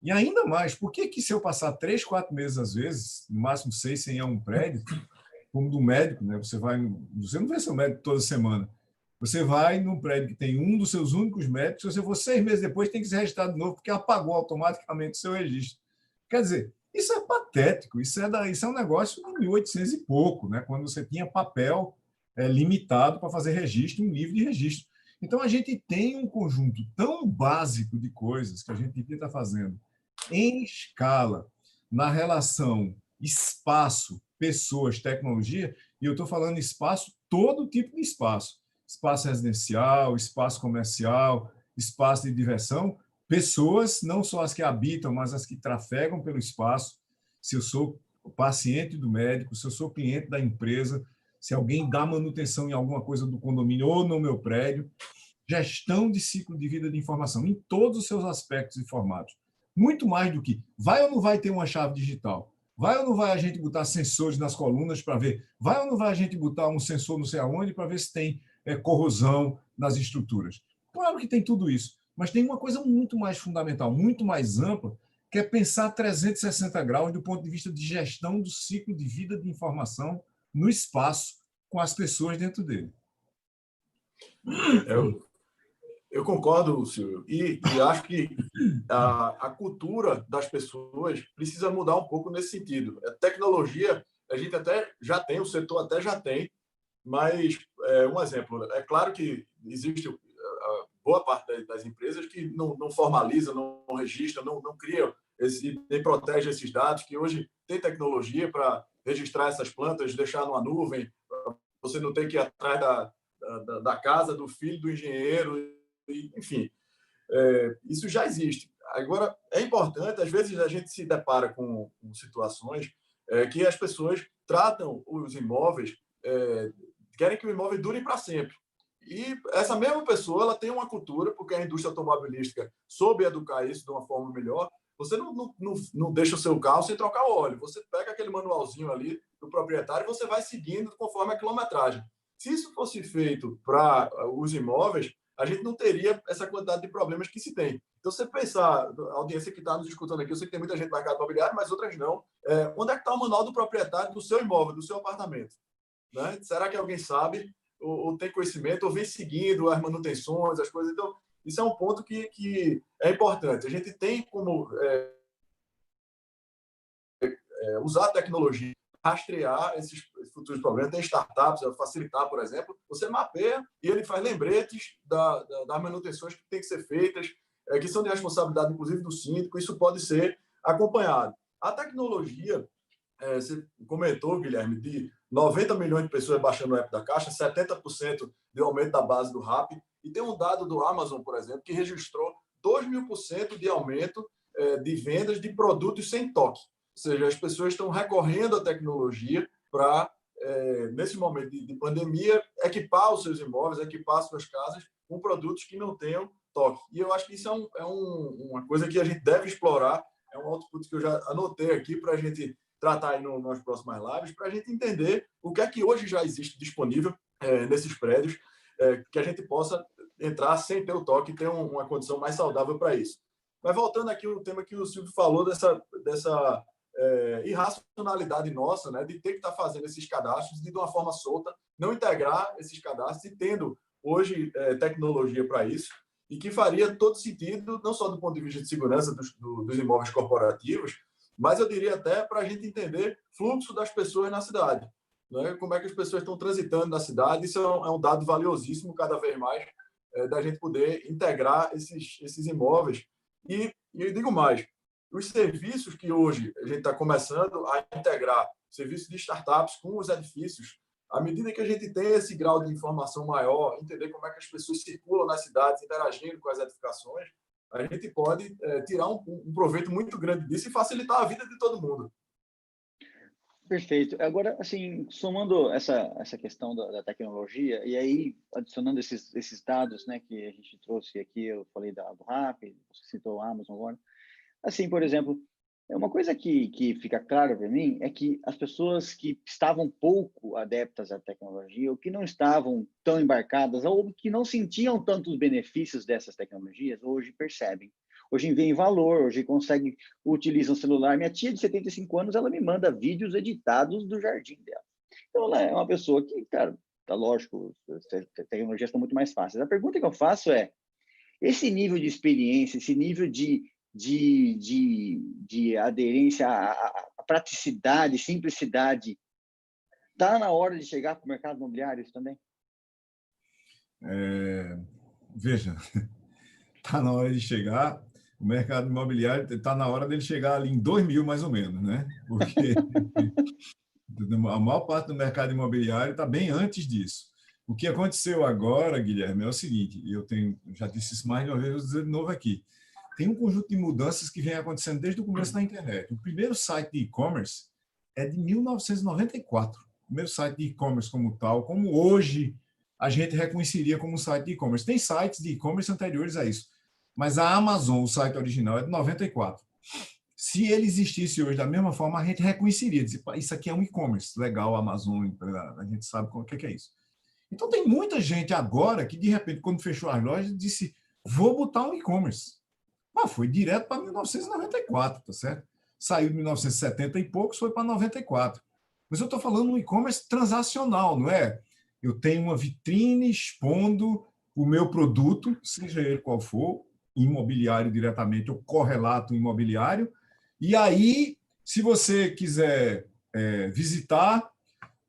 E ainda mais, por que se eu passar 3, 4 meses, às vezes, no máximo 6, sem ir a um prédio, como do médico, né? Você não vê seu médico toda semana. Você vai num prédio que tem um dos seus únicos médicos, se você for 6 meses depois, tem que se registrar de novo, porque apagou automaticamente o seu registro. Quer dizer, Isso é patético, isso é um negócio de 1800 e pouco, né? Quando você tinha papel limitado para fazer registro, um livro de registro. Então, a gente tem um conjunto tão básico de coisas que a gente devia estar fazendo em escala, na relação espaço, pessoas, tecnologia, e eu estou falando espaço, todo tipo de espaço. Espaço residencial, espaço comercial, espaço de diversão, pessoas, não só as que habitam, mas as que trafegam pelo espaço. Se eu sou paciente do médico, se eu sou cliente da empresa, se alguém dá manutenção em alguma coisa do condomínio ou no meu prédio, gestão de ciclo de vida de informação, em todos os seus aspectos e formatos. Muito mais do que vai ou não vai ter uma chave digital, vai ou não vai a gente botar sensores nas colunas para ver, vai ou não vai a gente botar um sensor não sei aonde para ver se tem corrosão nas estruturas. Claro que tem tudo isso, mas tem uma coisa muito mais fundamental, muito mais ampla, que é pensar 360 graus do ponto de vista de gestão do ciclo de vida de informação no espaço, com as pessoas dentro dele. Eu concordo, Silvio, e acho que a cultura das pessoas precisa mudar um pouco nesse sentido. A tecnologia, a gente até já tem, o setor até já tem, mas, um exemplo, é claro que existe boa parte das empresas que não formaliza, não registra, não cria nem protege esses dados, que hoje tem tecnologia para registrar essas plantas, deixar numa nuvem, você não tem que ir atrás da casa do filho do engenheiro, enfim, isso já existe. Agora, é importante, às vezes a gente se depara com situações que as pessoas tratam os imóveis, querem que o imóvel dure para sempre. E essa mesma pessoa ela tem uma cultura, porque a indústria automobilística soube educar isso de uma forma melhor. Você não deixa o seu carro sem trocar o óleo. Você pega aquele manualzinho ali do proprietário e você vai seguindo conforme a quilometragem. Se isso fosse feito para os imóveis, a gente não teria essa quantidade de problemas que se tem. Então, você pensar, a audiência que está nos escutando aqui, eu sei que tem muita gente no mercado imobiliário, mas outras não. Onde é que está o manual do proprietário do seu imóvel, do seu apartamento? Né? Será que alguém sabe? Ou tem conhecimento, ou vem seguindo as manutenções, as coisas? Então, isso é um ponto que é importante. A gente tem como usar a tecnologia rastrear esses futuros problemas. Tem startups, facilitar, por exemplo, você mapeia e ele faz lembretes das manutenções que têm que ser feitas, que são de responsabilidade, inclusive, do síndico. Isso pode ser acompanhado. A tecnologia, você comentou, Guilherme, de 90 milhões de pessoas baixando o app da Caixa, 70% de aumento da base do RAP, e tem um dado do Amazon, por exemplo, que registrou 2.000% de aumento de vendas de produtos sem toque. Ou seja, as pessoas estão recorrendo à tecnologia para, nesse momento de pandemia, equipar os seus imóveis, equipar as suas casas com produtos que não tenham toque. E eu acho que isso é uma coisa que a gente deve explorar, é um output que eu já anotei aqui para a gente tratar aí nas próximas lives, para a gente entender o que é que hoje já existe disponível nesses prédios, que a gente possa entrar sem ter o toque e ter uma condição mais saudável para isso. Mas voltando aqui ao tema que o Silvio falou, dessa irracionalidade nossa, né, de ter que estar fazendo esses cadastros de uma forma solta, não integrar esses cadastros e tendo hoje tecnologia para isso, e que faria todo sentido, não só do ponto de vista de segurança dos imóveis corporativos, mas eu diria até para a gente entender fluxo das pessoas na cidade, né? Como é que as pessoas estão transitando na cidade. Isso é um dado valiosíssimo, cada vez mais, da gente poder integrar esses imóveis. E eu digo mais, os serviços que hoje a gente está começando a integrar, serviços de startups com os edifícios, à medida que a gente tem esse grau de informação maior, entender como é que as pessoas circulam nas cidades, interagindo com as edificações, a gente pode tirar um proveito muito grande disso e facilitar a vida de todo mundo. Perfeito. Agora, assim, somando essa questão da tecnologia, e aí adicionando esses dados, né, que a gente trouxe aqui, eu falei do RAP, você citou o Amazon agora. Assim, por exemplo, uma coisa que fica claro para mim é que as pessoas que estavam pouco adeptas à tecnologia, ou que não estavam tão embarcadas, ou que não sentiam tantos benefícios dessas tecnologias, hoje percebem. Hoje veem valor, hoje conseguem, utilizam o celular. Minha tia de 75 anos, ela me manda vídeos editados do jardim dela. Então, ela é uma pessoa que, cara, tá lógico, as tecnologias estão muito mais fáceis. A pergunta que eu faço é, esse nível de experiência, esse nível de de aderência à praticidade, simplicidade, está na hora de chegar para o mercado imobiliário isso também? Veja, está na hora de chegar, o mercado imobiliário está na hora dele chegar ali em 2000, mais ou menos, né? Porque a maior parte do mercado imobiliário está bem antes disso. O que aconteceu agora, Guilherme, é o seguinte, já disse isso mais de uma vez, vou dizer de novo aqui. Tem um conjunto de mudanças que vem acontecendo desde o começo da internet. O primeiro site de e-commerce é de 1994. O primeiro site de e-commerce como tal, como hoje a gente reconheceria como um site de e-commerce. Tem sites de e-commerce anteriores a isso, mas a Amazon, o site original, é de 94. Se ele existisse hoje da mesma forma, a gente reconheceria. Dizer, isso aqui é um e-commerce legal, Amazon, a gente sabe o que é isso. Então, tem muita gente agora que, de repente, quando fechou as lojas, disse, vou botar um e-commerce. Foi direto para 1994, tá certo? Saiu de 1970 e poucos, foi para 94. Mas eu estou falando um e-commerce transacional, não é? Eu tenho uma vitrine expondo o meu produto, seja ele qual for, imobiliário diretamente ou correlato imobiliário. E aí, se você quiser visitar,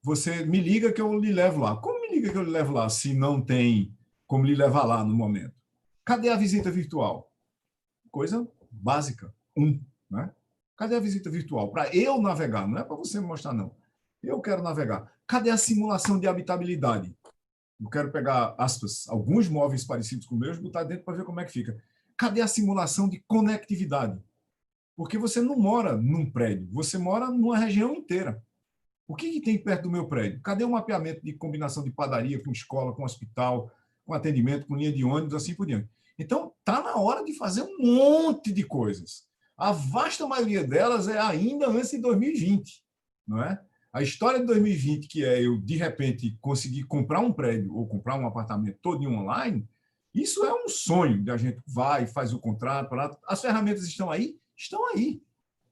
você me liga que eu lhe levo lá. Como me liga que eu lhe levo lá, se não tem como lhe levar lá no momento? Cadê a visita virtual? Coisa básica. Né? Cadê a visita virtual? Para eu navegar, não é para você me mostrar, não. Eu quero navegar. Cadê a simulação de habitabilidade? Eu quero pegar, aspas, alguns móveis parecidos com meus e botar dentro para ver como é que fica. Cadê a simulação de conectividade? Porque você não mora num prédio, você mora numa região inteira. O que tem perto do meu prédio? Cadê o mapeamento de combinação de padaria com escola, com hospital, com atendimento, com linha de ônibus, assim por diante? Então, está na hora de fazer um monte de coisas. A vasta maioria delas é ainda antes de 2020, não é? A história de 2020, que é eu, de repente, conseguir comprar um prédio ou comprar um apartamento todo online, isso é um sonho. A gente vai, faz o contrato. As ferramentas estão aí? Estão aí.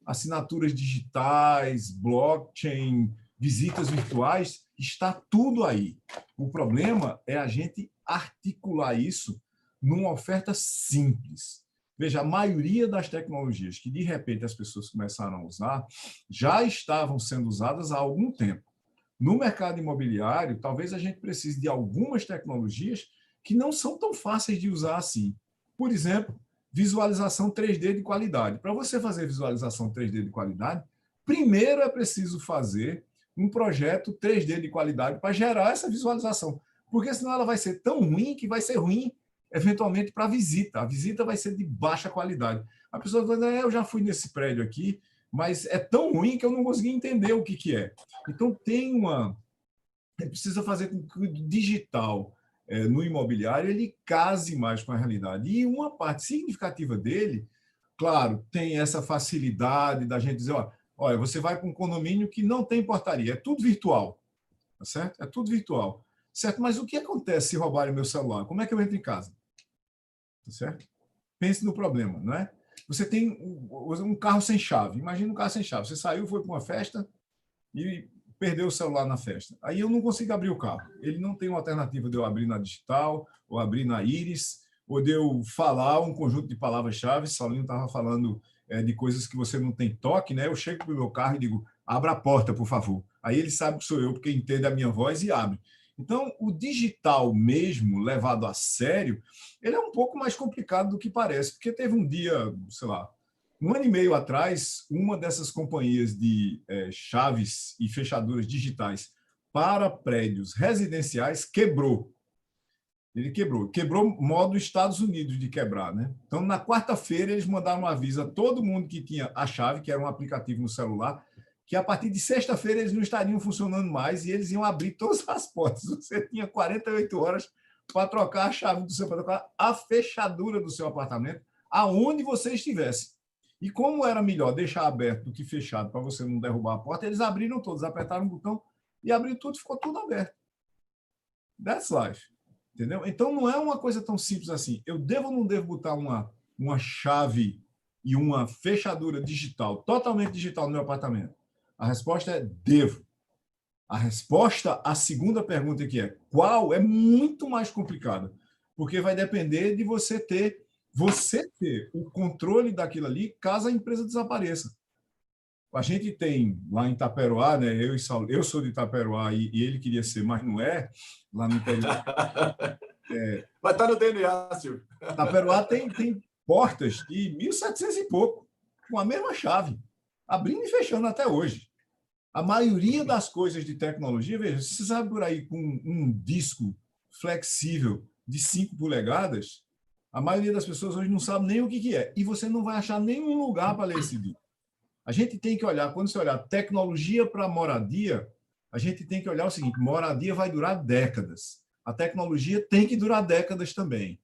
Assinaturas digitais, blockchain, visitas virtuais, está tudo aí. O problema é a gente articular isso numa oferta simples. Veja, a maioria das tecnologias que, de repente, as pessoas começaram a usar já estavam sendo usadas há algum tempo. No mercado imobiliário, talvez a gente precise de algumas tecnologias que não são tão fáceis de usar assim. Por exemplo, visualização 3D de qualidade. Para você fazer visualização 3D de qualidade, primeiro é preciso fazer um projeto 3D de qualidade para gerar essa visualização, porque senão ela vai ser tão ruim que vai ser ruim eventualmente para a visita. A visita vai ser de baixa qualidade. A pessoa vai dizer, eu já fui nesse prédio aqui, mas é tão ruim que eu não consegui entender o que é. Então, precisa fazer com que o digital no imobiliário ele case mais com a realidade. E uma parte significativa dele, claro, tem essa facilidade da gente dizer, olha, você vai para um condomínio que não tem portaria, é tudo virtual, tá certo? É tudo virtual. Certo, mas o que acontece se roubarem o meu celular? Como é que eu entro em casa? Tá certo? Pense no problema, não é? Você tem um carro sem chave. Imagina um carro sem chave. Você saiu, foi para uma festa e perdeu o celular na festa. Aí eu não consigo abrir o carro. Ele não tem uma alternativa de eu abrir na digital, ou abrir na íris, ou de eu falar um conjunto de palavras-chave. Saulinho estava falando de coisas que você não tem toque, né? Eu chego para o meu carro e digo, abra a porta, por favor. Aí ele sabe que sou eu, porque entende a minha voz e abre. Então, o digital mesmo, levado a sério, ele é um pouco mais complicado do que parece, porque teve um dia, sei lá, 1 ano e meio atrás, uma dessas companhias de chaves e fechaduras digitais para prédios residenciais quebrou. Ele quebrou modo Estados Unidos de quebrar, né? Então, na quarta-feira, eles mandaram um aviso a todo mundo que tinha a chave, que era um aplicativo no celular, que a partir de sexta-feira eles não estariam funcionando mais e eles iam abrir todas as portas. Você tinha 48 horas para trocar a chave do seu, para trocar a fechadura do seu apartamento, aonde você estivesse. E como era melhor deixar aberto do que fechado para você não derrubar a porta, eles abriram todos, apertaram o botão e abriu tudo, ficou tudo aberto. That's life. Entendeu? Então, não é uma coisa tão simples assim. Eu devo ou não devo botar uma chave e uma fechadura digital, totalmente digital no meu apartamento? A resposta é devo. A resposta à segunda pergunta, que é qual, é muito mais complicada, porque vai depender de você ter você ter o controle daquilo ali caso a empresa desapareça. A gente tem lá em Itaperoá, né? Eu sou de Itaperoá e ele queria ser, mas não é, lá no interior. Vai estar no DNA, Silvio. Itaperoá tem portas de 1700 e pouco, com a mesma chave, abrindo e fechando até hoje. A maioria das coisas de tecnologia, veja, você sabe por aí com um disco flexível de 5 polegadas, a maioria das pessoas hoje não sabe nem o que é. E você não vai achar nenhum lugar para ler esse disco. A gente tem que olhar, quando você olhar tecnologia para moradia, a gente tem que olhar o seguinte: moradia vai durar décadas. A tecnologia tem que durar décadas também.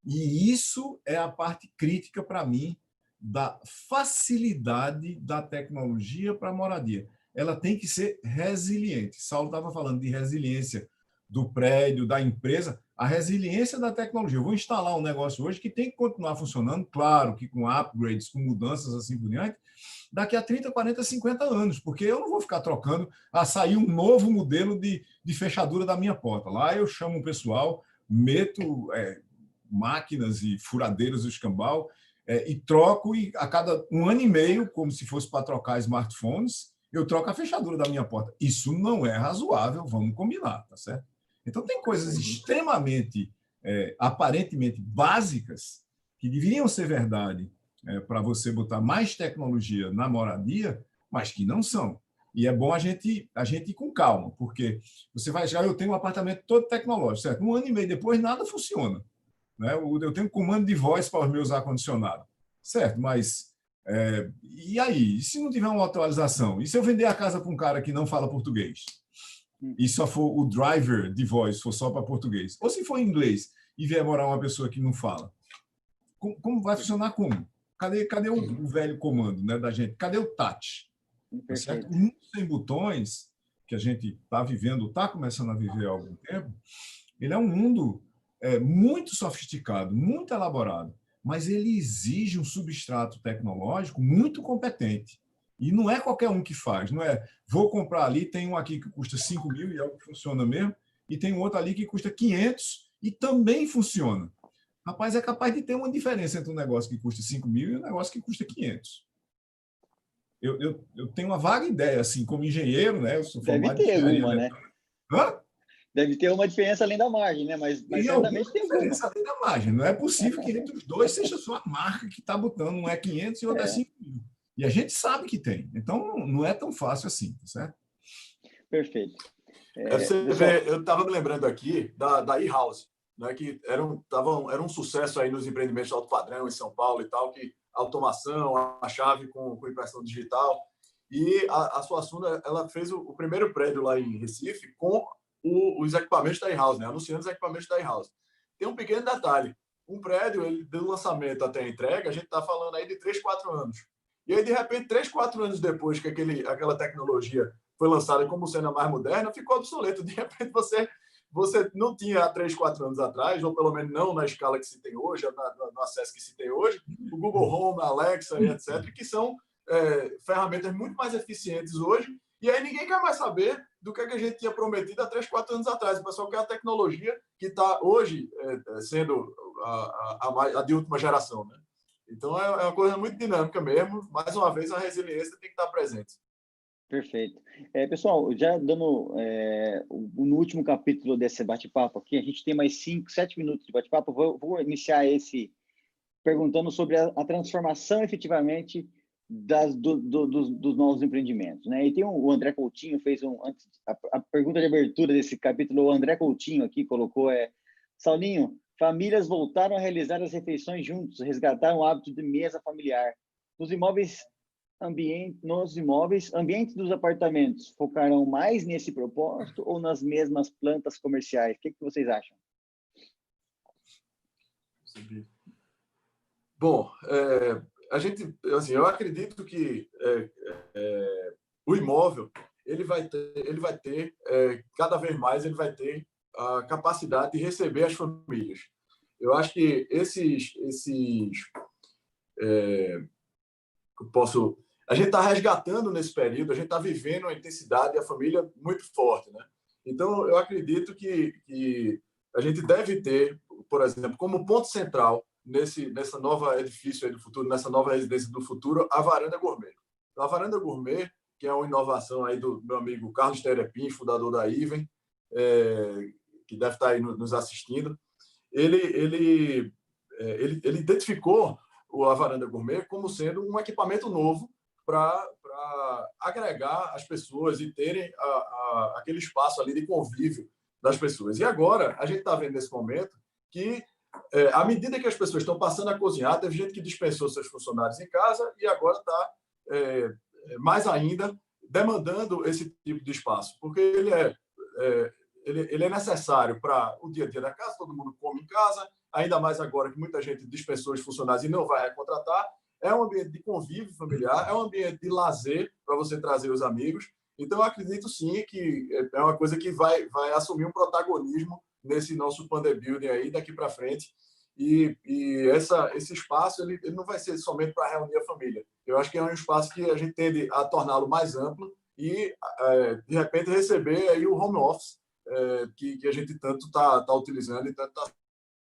E isso é a parte crítica para mim da facilidade da tecnologia para moradia. Ela tem que ser resiliente. Saulo estava falando de resiliência do prédio, da empresa, a resiliência da tecnologia. Eu vou instalar um negócio hoje que tem que continuar funcionando, claro que com upgrades, com mudanças assim por diante, daqui a 30, 40, 50 anos, porque eu não vou ficar trocando a sair um novo modelo de fechadura da minha porta. Lá eu chamo o pessoal, meto máquinas e furadeiras do escambau e troco, e a cada 1 ano e meio, como se fosse para trocar smartphones, eu troco a fechadura da minha porta. Isso não é razoável, vamos combinar, tá certo? Então, tem coisas extremamente, aparentemente básicas, que deveriam ser verdade para você botar mais tecnologia na moradia, mas que não são. E é bom a gente ir com calma, porque você vai chegar, eu tenho um apartamento todo tecnológico, certo? 1 ano e meio depois, nada funciona. Né? Eu tenho comando de voz para os meus ar-condicionado, certo? Mas, e aí? E se não tiver uma atualização? E se eu vender a casa para um cara que não fala português? E só for o driver de voz, for só para português? Ou se for em inglês e vier morar uma pessoa que não fala? Como vai funcionar como? Cadê o velho comando, né, da gente? Cadê o touch? Tá certo? O mundo sem botões, que a gente está vivendo, está começando a viver há algum tempo, ele é um mundo muito sofisticado, muito elaborado, mas ele exige um substrato tecnológico muito competente. E não é qualquer um que faz, não é vou comprar ali, tem um aqui que custa 5 mil e é o que funciona mesmo, e tem um outro ali que custa 500 e também funciona. Rapaz, é capaz de ter uma diferença entre um negócio que custa 5 mil e um negócio que custa 500. Eu tenho uma vaga ideia, assim, como engenheiro, né? Eu sou Deve ter alguma, né? Hã? Deve ter uma diferença além da margem, né? Mas certamente tem alguma. Diferença além da margem. Não é possível que entre os dois seja só a marca que está botando. Um é 500 e outro é 5 mil. E a gente sabe que tem. Então, não é tão fácil assim, tá certo? Perfeito. Você vê, eu estava me lembrando aqui da e-house, né, que era um sucesso aí nos empreendimentos de alto padrão em São Paulo e tal, que automação, a chave com impressão digital. E a Suassuna, ela fez o primeiro prédio lá em Recife com os equipamentos da e-house, né, anunciando os equipamentos da e-house. Tem um pequeno detalhe. Um prédio, ele, do lançamento até a entrega, a gente está falando aí de 3, 4 anos. E aí, de repente, 3, 4 anos depois que aquela tecnologia foi lançada como sendo a mais moderna, ficou obsoleto. De repente, você não tinha há 3, 4 anos atrás, ou pelo menos não na escala que se tem hoje, no acesso que se tem hoje, o Google Home, a Alexa e etc., que são ferramentas muito mais eficientes hoje, e aí ninguém quer mais saber do que a gente tinha prometido há 3, 4 anos atrás. O pessoal quer a tecnologia que está hoje sendo a de última geração, né? Então, é uma coisa muito dinâmica mesmo. Mais uma vez, a resiliência tem que estar presente. Perfeito. Pessoal, já dando no último capítulo desse bate-papo aqui, a gente tem mais 5, 7 minutos de bate-papo. Vou iniciar esse perguntando sobre a transformação, efetivamente, dos novos empreendimentos, né? E tem o André Coutinho fez a pergunta de abertura desse capítulo. O André Coutinho aqui colocou Saulinho, famílias voltaram a realizar as refeições juntos, resgataram o hábito de mesa familiar. Nos imóveis, ambientes dos apartamentos focarão mais nesse propósito ou nas mesmas plantas comerciais? O que vocês acham? Bom, eu acredito que o imóvel ele vai ter cada vez mais ele vai ter a capacidade de receber as famílias. Eu acho que a gente está resgatando nesse período, a gente está vivendo uma intensidade da família muito forte, né? Então, eu acredito que a gente deve ter, por exemplo, como ponto central nessa nova edifício aí do futuro, nessa nova residência do futuro, a Varanda Gourmet. Então, a Varanda Gourmet, que é uma inovação aí do meu amigo Carlos Terepin, fundador da Iven, que deve estar aí nos assistindo, ele identificou a Varanda Gourmet como sendo um equipamento novo para agregar as pessoas e terem aquele espaço ali de convívio das pessoas. E agora, a gente está vendo nesse momento que, à medida que as pessoas estão passando a cozinhar, teve gente que dispensou seus funcionários em casa e agora está, mais ainda, demandando esse tipo de espaço, porque ele é necessário para o dia a dia da casa, todo mundo come em casa, ainda mais agora que muita gente dispensou os funcionários e não vai recontratar. É um ambiente de convívio familiar, é um ambiente de lazer para você trazer os amigos. Então, eu acredito sim que é uma coisa que vai assumir um protagonismo nesse nosso Panda Building aí daqui para frente. E esse espaço ele não vai ser somente para reunir a família. Eu acho que é um espaço que a gente tende a torná-lo mais amplo e, de repente, receber aí o home office que a gente tanto está utilizando e tanto está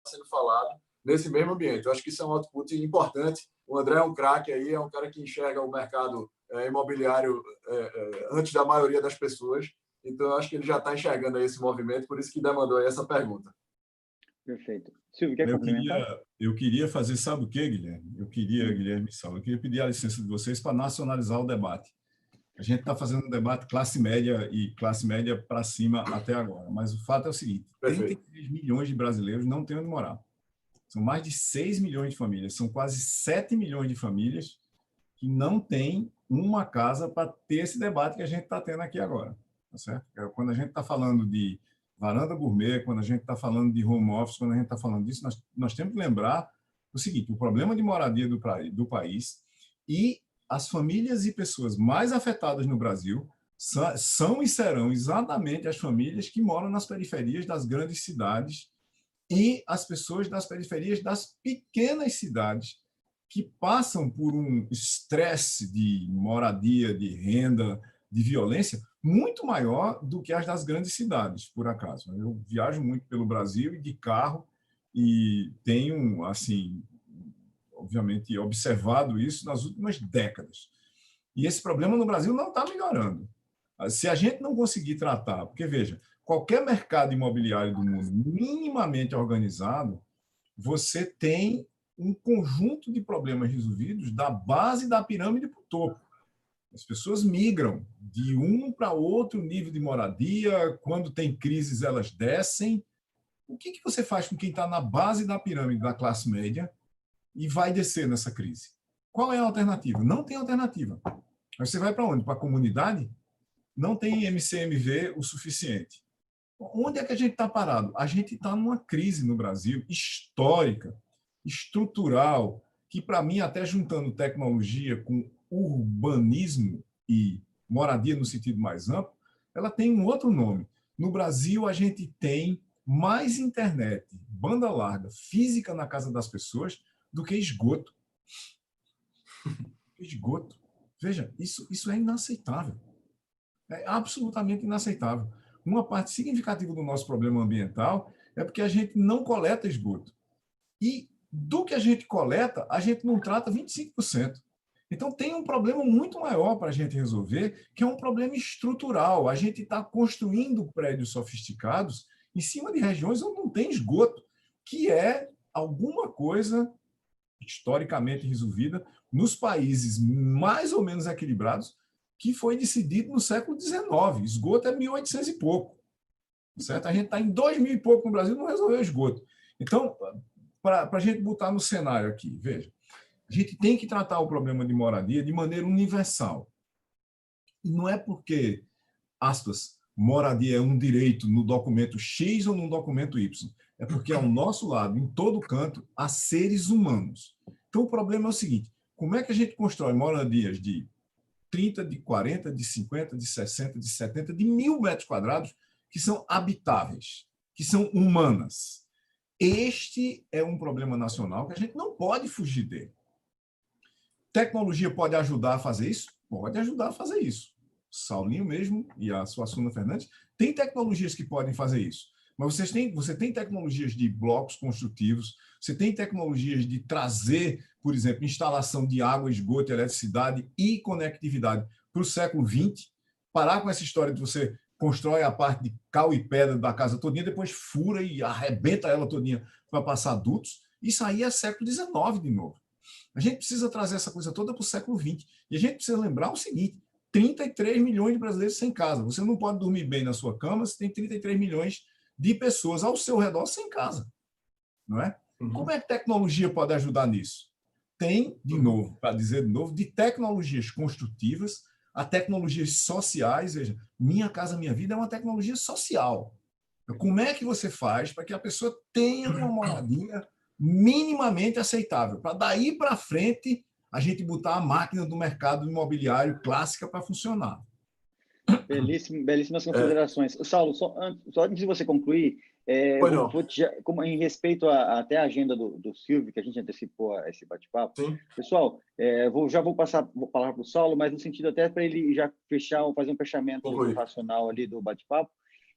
sendo falado nesse mesmo ambiente. Eu acho que isso é um output importante. O André é um craque aí, é um cara que enxerga o mercado imobiliário antes da maioria das pessoas. Então, eu acho que ele já está enxergando aí esse movimento, por isso que demandou aí essa pergunta. Perfeito. Silvio, quer complementar? Eu queria fazer, sabe o quê, Guilherme? Guilherme Saulo, eu queria pedir a licença de vocês para nacionalizar o debate. A gente está fazendo um debate classe média e classe média para cima até agora, mas o fato é o seguinte, 33 milhões de brasileiros não têm onde morar. São mais de 6 milhões de famílias, são quase 7 milhões de famílias que não têm uma casa para ter esse debate que a gente está tendo aqui agora. Tá certo? Quando a gente está falando de varanda gourmet, quando a gente está falando de home office, quando a gente está falando disso, nós temos que lembrar o seguinte, o problema de moradia do país e as famílias e pessoas mais afetadas no Brasil são e serão exatamente as famílias que moram nas periferias das grandes cidades e as pessoas das periferias das pequenas cidades que passam por um estresse de moradia, de renda, de violência muito maior do que as das grandes cidades, por acaso. Eu viajo muito pelo Brasil e de carro e tenho, assim, obviamente, observado isso nas últimas décadas. E esse problema no Brasil não está melhorando. Se a gente não conseguir tratar, porque, veja, qualquer mercado imobiliário do mundo minimamente organizado, você tem um conjunto de problemas resolvidos da base da pirâmide para o topo. As pessoas migram de um para outro nível de moradia, quando tem crises elas descem. O que você faz com quem está na base da pirâmide da classe média e vai descer nessa crise? Qual é a alternativa? Não tem alternativa. Mas você vai para onde? Para a comunidade? Não tem MCMV o suficiente. Onde é que a gente está parado? A gente está numa crise no Brasil histórica, estrutural, que, para mim, até juntando tecnologia com urbanismo e moradia no sentido mais amplo, ela tem um outro nome. No Brasil, a gente tem mais internet, banda larga, física na casa das pessoas do que esgoto. Esgoto. Veja, isso é inaceitável. É absolutamente inaceitável. Uma parte significativa do nosso problema ambiental é porque a gente não coleta esgoto. E do que a gente coleta, a gente não trata 25%. Então, tem um problema muito maior para a gente resolver, que é um problema estrutural. A gente está construindo prédios sofisticados em cima de regiões onde não tem esgoto, que é alguma coisa historicamente resolvida nos países mais ou menos equilibrados, que foi decidido no século XIX. Esgoto é 1800 e pouco. Certo? A gente está em 2000 e pouco no Brasil, não resolveu esgoto. Então, para a gente botar no cenário aqui, veja, a gente tem que tratar o problema de moradia de maneira universal. E não é porque, aspas, moradia é um direito no documento X ou no documento Y. É porque, ao nosso lado, em todo canto, há seres humanos. Então, o problema é o seguinte, como é que a gente constrói moradias de 30, de 40, de 50, de 60, de 70, de 1.000 metros quadrados que são habitáveis, que são humanas? Este é um problema nacional que a gente não pode fugir dele. Tecnologia pode ajudar a fazer isso? Pode ajudar a fazer isso. Saulinho mesmo e a Suassuna Fernandes tem tecnologias que podem fazer isso. Mas você tem tecnologias de blocos construtivos, você tem tecnologias de trazer, por exemplo, instalação de água, esgoto, eletricidade e conectividade para o século XX. Parar com essa história de você constrói a parte de cal e pedra da casa todinha, depois fura e arrebenta ela todinha para passar adultos. Isso aí é século XIX de novo. A gente precisa trazer essa coisa toda para o século XX. E a gente precisa lembrar o seguinte: 33 milhões de brasileiros sem casa. Você não pode dormir bem na sua cama se tem 33 milhões de pessoas ao seu redor sem casa. Não é? Como é que tecnologia pode ajudar nisso? Tem, de novo, para dizer de novo, de tecnologias construtivas a tecnologias sociais. Veja, Minha Casa Minha Vida é uma tecnologia social. Como é que você faz para que a pessoa tenha uma moradia minimamente aceitável? Para daí para frente a gente botar a máquina do mercado imobiliário clássica para funcionar. Belíssimas considerações. Saulo, só antes de você concluir, como em respeito até a agenda do Silvio, que a gente antecipou esse bate-papo, pessoal, já vou passar a palavra para o Saulo, mas no sentido até para ele já fazer um fechamento racional ali do bate-papo.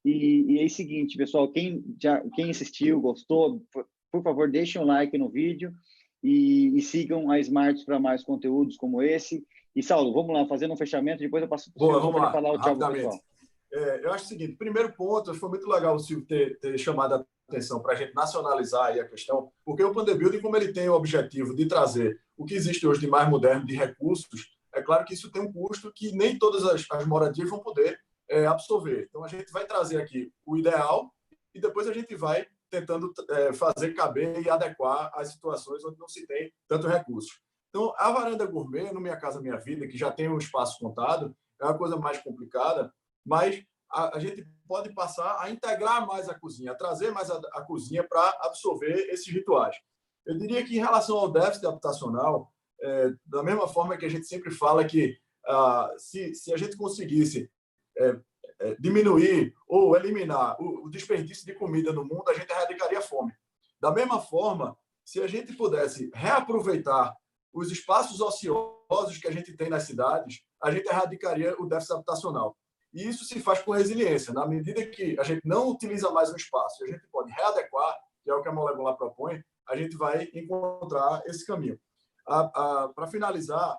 E é o seguinte, pessoal, quem assistiu, gostou, por favor, deixem um like no vídeo e sigam a Smarts para mais conteúdos como esse. E, Saulo, vamos lá, fazendo um fechamento, depois eu passo para o Silvio para falar o tchau para o pessoal. Eu acho o seguinte: primeiro ponto, foi muito legal o Silvio ter chamado a atenção para a gente nacionalizar aí a questão, porque o Plan Building, como ele tem o objetivo de trazer o que existe hoje de mais moderno, de recursos, é claro que isso tem um custo que nem todas as moradias vão poder absorver. Então, a gente vai trazer aqui o ideal e depois a gente vai tentando fazer caber e adequar as situações onde não se tem tanto recursos. Então, a varanda gourmet, no Minha Casa Minha Vida, que já tem um espaço contado, é uma coisa mais complicada, mas a gente pode passar a integrar mais a cozinha, a trazer mais a cozinha para absorver esses rituais. Eu diria que, em relação ao déficit habitacional, da mesma forma que a gente sempre fala que se a gente conseguisse diminuir ou eliminar o desperdício de comida no mundo, a gente erradicaria a fome. Da mesma forma, se a gente pudesse reaproveitar os espaços ociosos que a gente tem nas cidades, a gente erradicaria o déficit habitacional. E isso se faz com resiliência. Na medida que a gente não utiliza mais um espaço, a gente pode readequar, que é o que a Molecular propõe, a gente vai encontrar esse caminho. Para finalizar,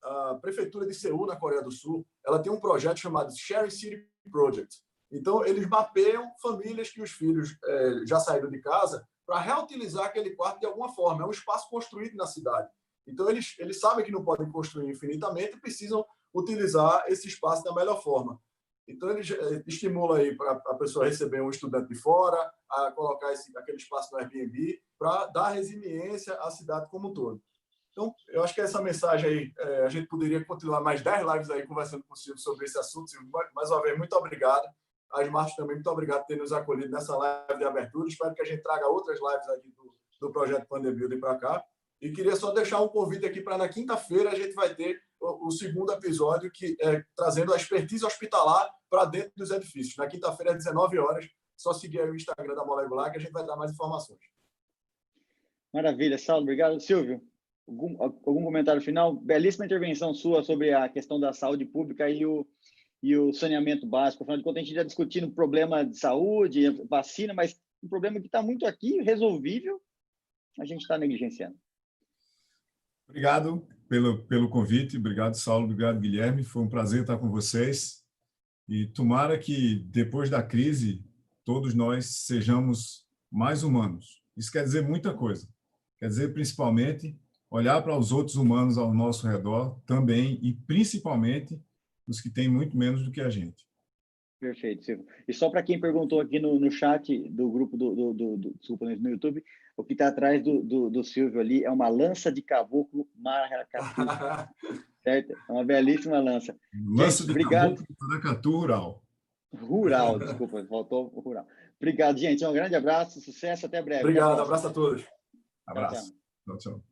a Prefeitura de Seul, na Coreia do Sul, ela tem um projeto chamado Sharing City Project. Então, eles mapeiam famílias que os filhos já saíram de casa para reutilizar aquele quarto de alguma forma. É um espaço construído na cidade. Então, eles sabem que não podem construir infinitamente e precisam utilizar esse espaço da melhor forma. Então, eles estimulam aí para a pessoa receber um estudante de fora, a colocar aquele espaço no Airbnb, para dar resiliência à cidade como um todo. Então, eu acho que essa mensagem aí, a gente poderia continuar mais 10 lives aí conversando com o Silvio sobre esse assunto. Silvio, mais uma vez, muito obrigado. A Smart também, muito obrigado por ter nos acolhido nessa live de abertura. Espero que a gente traga outras lives aqui do projeto Plan Building para cá. E queria só deixar um convite aqui para na quinta-feira a gente vai ter o segundo episódio, que trazendo a expertise hospitalar para dentro dos edifícios. Na quinta-feira, às 19 horas, só seguir aí o Instagram da Molecular que a gente vai dar mais informações. Maravilha, Saulo. Obrigado, Silvio. Algum comentário final? Belíssima intervenção sua sobre a questão da saúde pública e o saneamento básico. Afinal de contas, a gente já discutindo problema de saúde, vacina, mas um problema que está muito aqui, resolvível, a gente está negligenciando. Obrigado pelo convite. Obrigado, Saulo. Obrigado, Guilherme. Foi um prazer estar com vocês. E tomara que, depois da crise, todos nós sejamos mais humanos. Isso quer dizer muita coisa. Quer dizer, principalmente, olhar para os outros humanos ao nosso redor também, e principalmente os que têm muito menos do que a gente. Perfeito, Silvio. E só para quem perguntou aqui no chat do grupo desculpa, no YouTube, o que está atrás do Silvio ali é uma lança de caboclo maracatu. Certo? É uma belíssima lança. Lança de caboclo maracatu rural. Rural, desculpa, faltou o rural. Obrigado, gente. Um grande abraço, sucesso, até breve. Obrigado, abraço a todos. Abraço. Tchau, tchau.